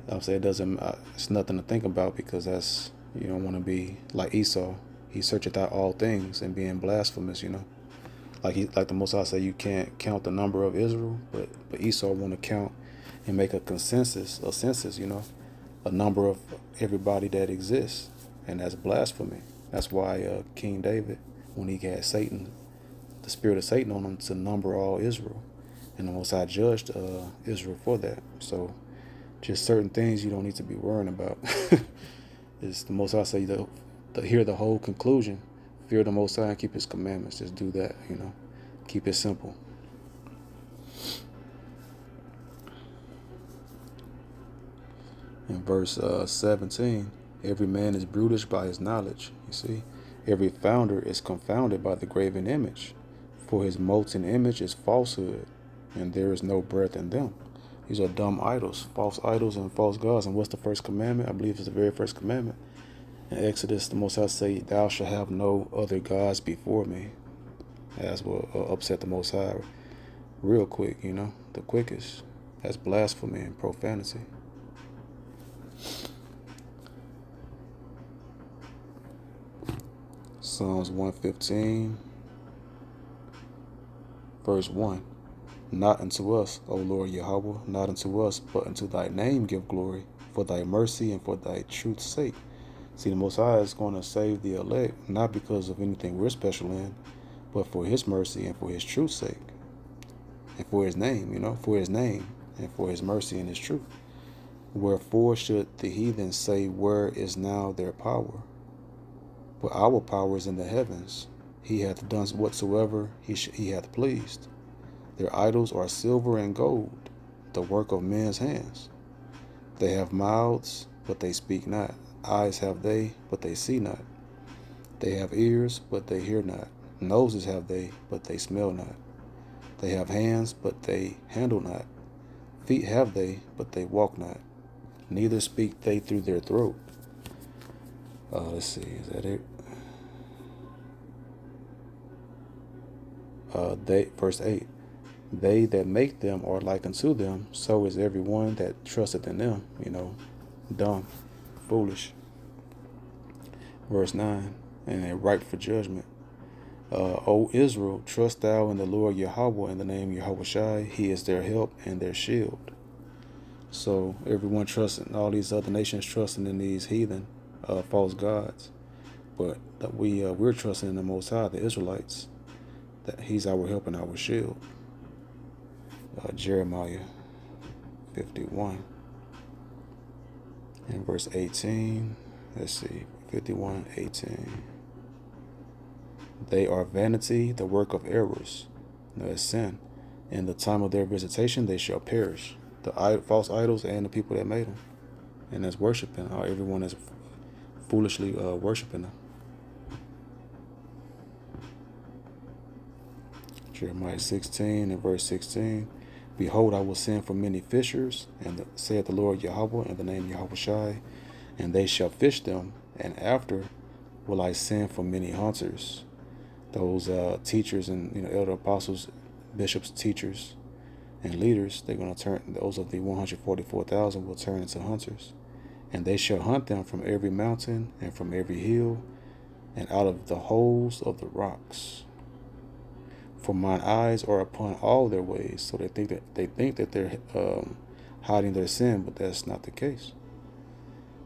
I'm saying it doesn't. It's nothing to think about, because that's, you don't want to be like Esau. He searcheth out all things and being blasphemous. Like the Most High say, you can't count the number of Israel, but Esau want to count and make a census, a number of everybody that exists, and that's blasphemy. That's why King David, when he had Satan, the spirit of Satan on him to number all Israel, and the Most High judged Israel for that. So just certain things you don't need to be worrying about. It's the Most High say to hear the whole conclusion, fear the Most High and keep His commandments. Just do that, Keep it simple. In verse 17, every man is brutish by his knowledge. You see, every founder is confounded by the graven image, for his molten image is falsehood, and there is no breath in them. These are dumb idols, false idols and false gods. And what's the first commandment? I believe it's the very first commandment. In Exodus, the Most High say, "Thou shalt have no other gods before me." That's what upset the Most High real quick, the quickest. That's blasphemy and profanity. Psalms 115, verse 1. Not unto us, O Lord Yahweh, not unto us, but unto thy name give glory, for thy mercy and for thy truth's sake. See, the Most High is going to save the elect, not because of anything we're special in, but for His mercy and for His truth's sake. And for His name, for His name and for His mercy and His truth. Wherefore should the heathen say, where is now their power? But our power is in the heavens. He hath done whatsoever he hath pleased. Their idols are silver and gold, the work of men's hands. They have mouths, but they speak not. Eyes have they, but they see not. They have ears, but they hear not. Noses have they, but they smell not. They have hands, but they handle not. Feet have they, but they walk not. Neither speak they through their throat. Let's see, is that it? Verse 8. They that make them are like unto them, so is every one that trusteth in them. Dumb, foolish. Verse 9. And ripe for judgment. O Israel, trust thou in the Lord Yahweh, in the name Yahweh Shai. He is their help and their shield. So everyone trusting, all these other nations trusting in these heathen false gods, but that we're trusting in the Most High, the Israelites, that He's our help and our shield. Jeremiah 51 and verse 18. Let's see, 51:18. They are vanity, the work of errors. That's sin. In the time of their visitation, they shall perish. The false idols and the people that made them, and that's worshiping. Everyone is foolishly worshiping them. Jeremiah 16 and verse 16. Behold, I will send for many fishers, and saith the Lord Yahweh, in the name Yahweh Shai, and they shall fish them, and after will I send for many hunters. Those teachers and elder apostles, bishops, teachers, and leaders. They're going to turn, those of the 144,000 will turn into hunters. And they shall hunt them from every mountain and from every hill and out of the holes of the rocks. For mine eyes are upon all their ways. So they think that they're hiding their sin, but that's not the case.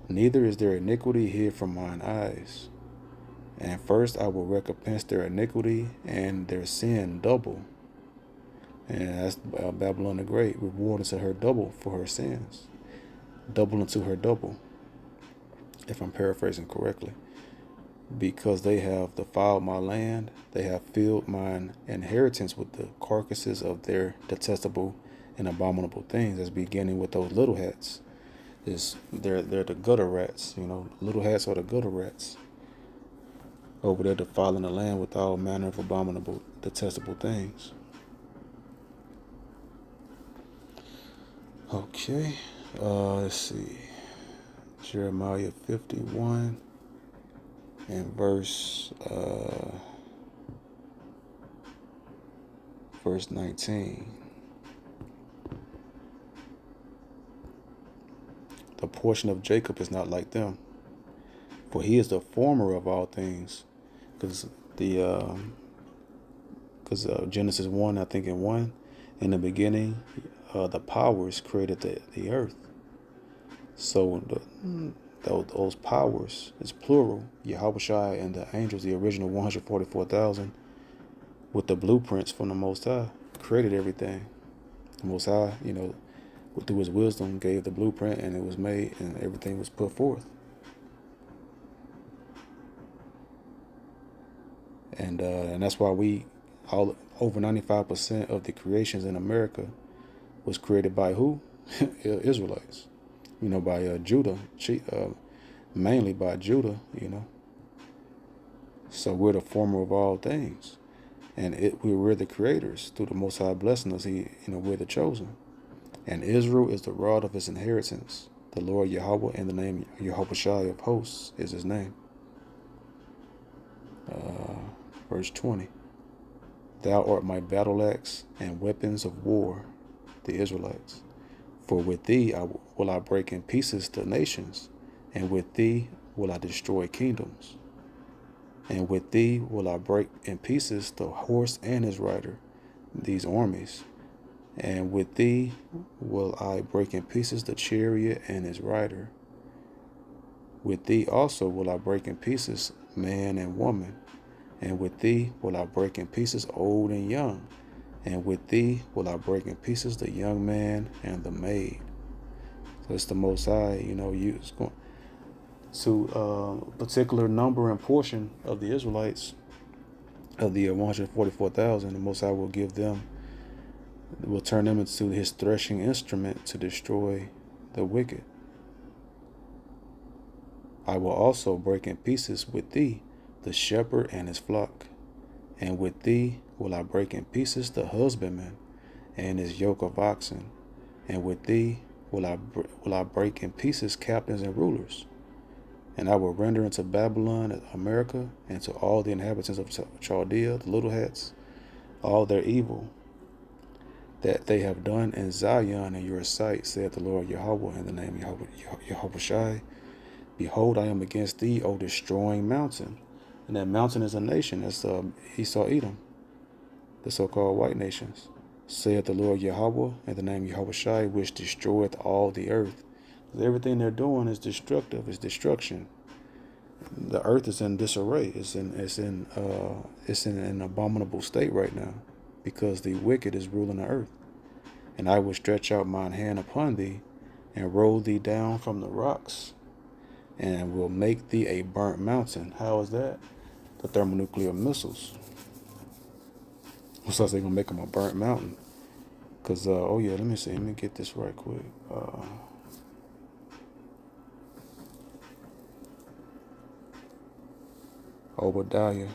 Neither is their iniquity hid from mine eyes. And first I will recompense their iniquity and their sin double. And that's Babylon the Great, reward unto her double for her sins. Double unto her double, if I'm paraphrasing correctly. Because they have defiled my land, they have filled mine inheritance with the carcasses of their detestable and abominable things. That's beginning with those little hats. They're the gutter rats, Little hats are the gutter rats. Over there defiling the land with all manner of abominable, detestable things. Okay, let's see. Jeremiah 51 and verse 19. The portion of Jacob is not like them, for he is the former of all things. Because Genesis 1, I think in 1, in the beginning, the powers created the earth. So those powers is plural. Yahushua and the angels, the original 144,000, with the blueprints from the Most High, created everything. The Most High, through his wisdom, gave the blueprint, and it was made, and everything was put forth. And that's why over 95% of the creations in America was created by who? Israelites. By Judah, mainly by Judah. So we're the former of all things, and we're the creators through the Most High blessing us. We're the chosen, and Israel is the rod of his inheritance. The Lord Yahweh, in the name Yahushua of hosts, is his name. Verse 20. Thou art my battle axe and weapons of war, the Israelites. For with thee will I break in pieces the nations, and with thee will I destroy kingdoms. And with thee will I break in pieces the horse and his rider, these armies. And with thee will I break in pieces the chariot and his rider. With thee also will I break in pieces man and woman. And with thee will I break in pieces old and young. And with thee will I break in pieces the young man and the maid. So it's the Most High, it's going to a particular number and portion of the Israelites, of the 144,000. The Most High will turn them into his threshing instrument to destroy the wicked. I will also break in pieces with thee the shepherd and his flock, and with thee will I break in pieces the husbandman and his yoke of oxen, and with thee will I break in pieces captains and rulers. And I will render unto Babylon, America, and to all the inhabitants of Chaldea, the little hats, all their evil that they have done in Zion in your sight, saith the Lord Yahweh, in the name of Yahushua. Behold, I am against thee, O destroying mountain. And that mountain is a nation. That's Esau, Edom, the so-called white nations. Saith the Lord Yahweh, in the name of Yahushua, which destroyeth all the earth. Everything they're doing is destructive, is destruction. The earth is in disarray. It's in an abominable state right now, because the wicked is ruling the earth. And I will stretch out mine hand upon thee, and roll thee down from the rocks, and will make thee a burnt mountain. How is that? The thermonuclear missiles. So they're gonna make them a burnt mountain. Cause let me get this right quick. Obadiah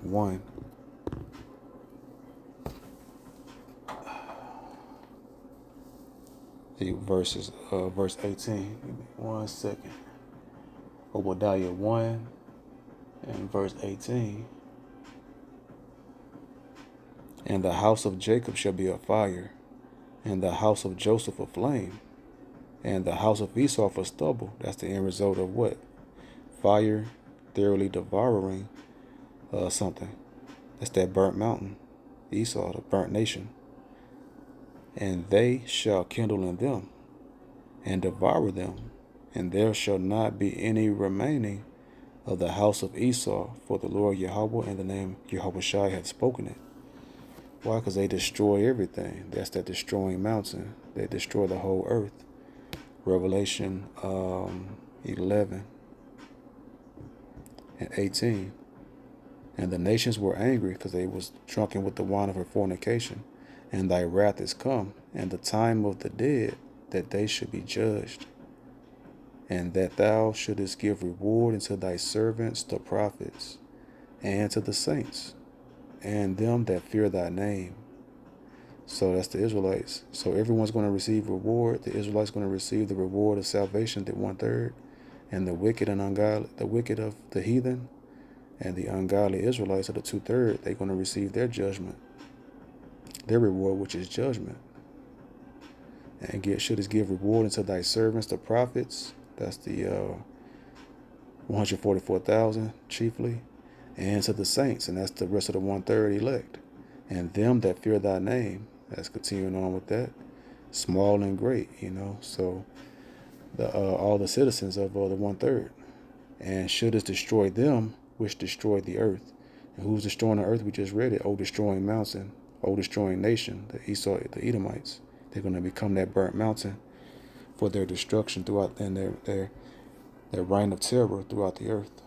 1. Verse 18. Give me 1 second. Obadiah 1 and verse 18. And the house of Jacob shall be a fire, and the house of Joseph a flame, and the house of Esau for stubble. That's the end result of what? Fire thoroughly devouring something. That's that burnt mountain, Esau, the burnt nation. And they shall kindle in them, and devour them, and there shall not be any remaining of the house of Esau, for the Lord Yahweh and the name Yahweh Shai hath spoken it. Why? Because they destroy everything. That's that destroying mountain. They destroy the whole earth. Revelation 11 and 18. And the nations were angry because they was drunken with the wine of her fornication. And thy wrath is come, and the time of the dead, that they should be judged, and that thou shouldest give reward unto thy servants the prophets, and to the saints, and them that fear thy name. So that's the Israelites. So everyone's going to receive reward. The Israelites going to receive the reward of salvation, the 1/3, and the wicked and ungodly, the wicked of the heathen, and the ungodly Israelites of the 2/3, they're going to receive their judgment, their reward, which is judgment. And shouldest give reward unto thy servants, the prophets. That's the 144,000 chiefly, and to the saints, and that's the rest of the 1/3 elect, and them that fear thy name. That's continuing on with that, small and great, So the all the citizens of the 1/3, and shouldest destroy them which destroyed the earth. And who's destroying the earth? We just read it. O destroying mountain, O destroying nation, the Esau, the Edomites. They're going to become that burnt mountain for their destruction throughout, and their reign of terror throughout the earth.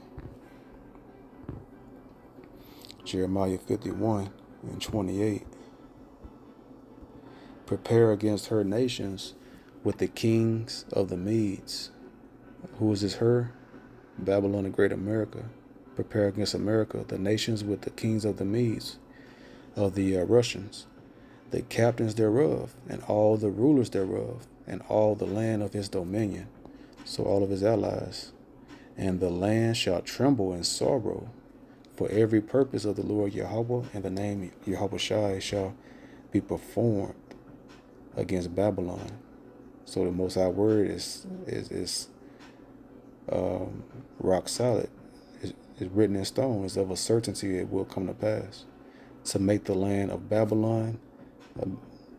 Jeremiah 51 and 28. Prepare against her nations with the kings of the Medes. Who is this her? Babylon the Great America. Prepare against America, the nations with the kings of the Medes, of the Russians, the captains thereof, and all the rulers thereof, and all the land of his dominion. So all of his allies. And the land shall tremble in sorrow, for every purpose of the Lord Yahweh and the name Yahweh Shai shall be performed against Babylon. So the Most High word is rock solid. It's written in stone. It's of a certainty it will come to pass, to make the land of Babylon,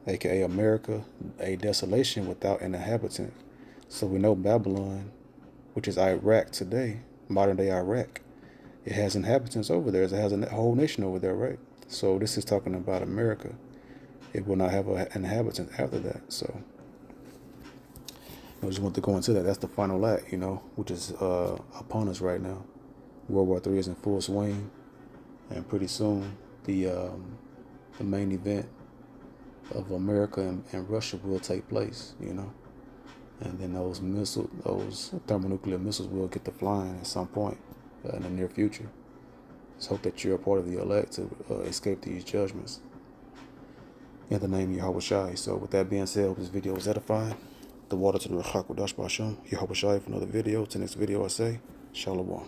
aka America, a desolation without an inhabitant. So we know Babylon, which is Iraq today, modern day Iraq, it has inhabitants over there. It has a whole nation over there, right? So this is talking about America. It will not have an inhabitant after that. So I just want to go into that. That's the final act, which is upon us right now. World War III is in full swing, and pretty soon the main event of America and Russia will take place, and then those thermonuclear missiles will get to flying at some point in the near future. Let's hope that you're a part of the elect to escape these judgments in the name of Yahweh Shai. So with that being said, I hope this video was edifying. The water to the Rechak Wadash Basham, Yahweh Shai for another video. To the next video I say, Shalom.